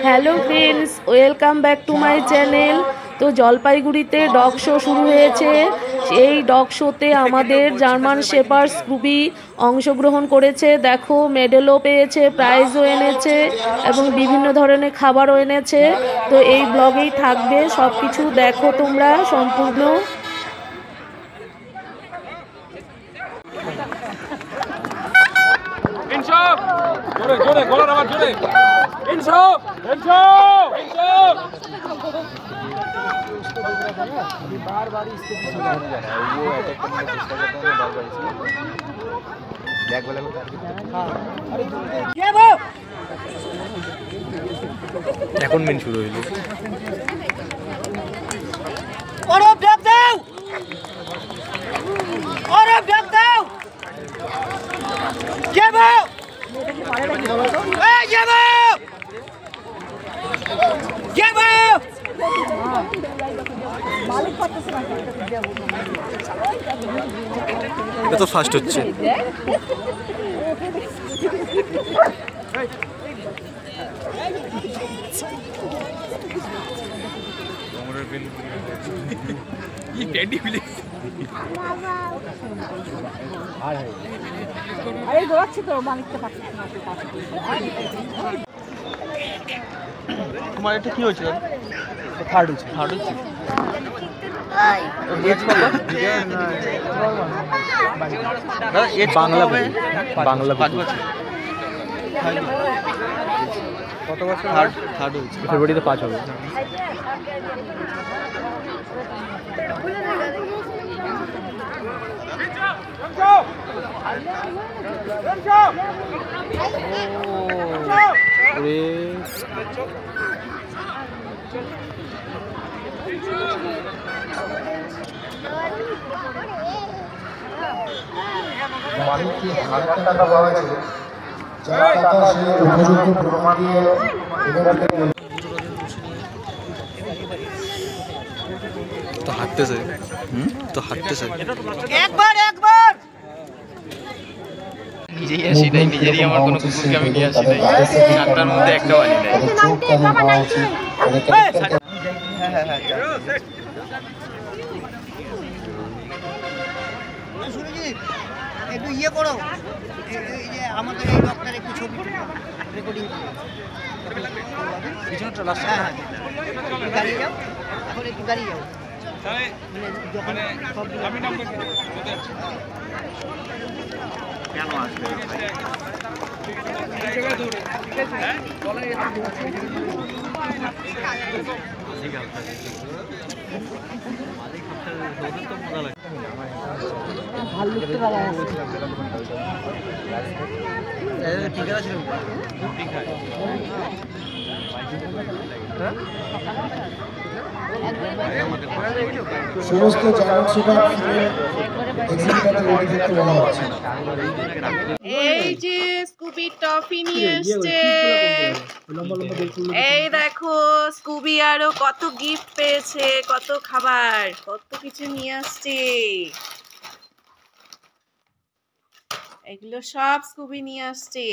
Hello friends, welcome back to my channel. তো জলপাইগুড়িতে dog show শুরু হয়েছে। এই ডগ শোতে আমাদের জার্মান শেপার্ড স্কুবি অংশগ্রহণ করেছে। দেখো, মেডেলও পেয়েছে, প্রাইজও এনেছে এবং বিভিন্ন ধরনের খাবারও এনেছে। তো এই ব্লগেই থাকবে সব কিছু, দেখো তোমরা সম্পূর্ণ। জোরে জোরে গলার আওয়াজ জোরে। ইনশো ইনশো ইনশো बार-बार इसके पीछे भाग जा रहा है। वो अटैक करने की चेष्टा करता है, बार-बार इसको बैक वाला को हां अरे কে গো এখন মেন শুরু হইলো। ওরে ব্যাক দাও, ওরে ব্যাক দাও, কে গো এই কে গো কে গো মালিক পাচ্ছে না। এটা তো ফার্স্ট হচ্ছে। কোমরের বিল এই টেডি বিলে আরে দৌড়াচ্ছে তো, মালিকটা পাচ্ছে না। তোমার এটা কি হয়েছিল? থার্ড হচ্ছে। বাংলা কত বছর? থার্ড হচ্ছে। ফেব্রুয়ারিতে 5 হবে। মালিককে 1000 টাকা দেওয়া হয়েছে, যারা টাকা সে উপযুক্ত প্রমাণ দিয়ে তো হাঁটতেছে একবার নিজেই আসি নাই, নিজেরই আমার কোনো কুকুরকে আমি নিয়ে আসি নাই। 7টার মধ্যে একটাও আনি নাই। একটু ইয়ে করো, এই যে আমাদের এই ডক্টর একটু ছবি রেকর্ডিং গাড়ি যাও, এখন একটু গাড়ি যাও, মানে যখন কেন আসবে সমস্ত জার্মান শেপার্ড এক্সিবিটরে রেডি থাকতে বলা হচ্ছে। এই যে স্কুবি টফি নিয়ে এসছে। এই দেখো, স্কুবি আরো কত গিফট পেয়েছে, কত খাবার, কত কিছু নিয়ে আসছে। এগুলো সব স্কুবি নিয়ে আসছে।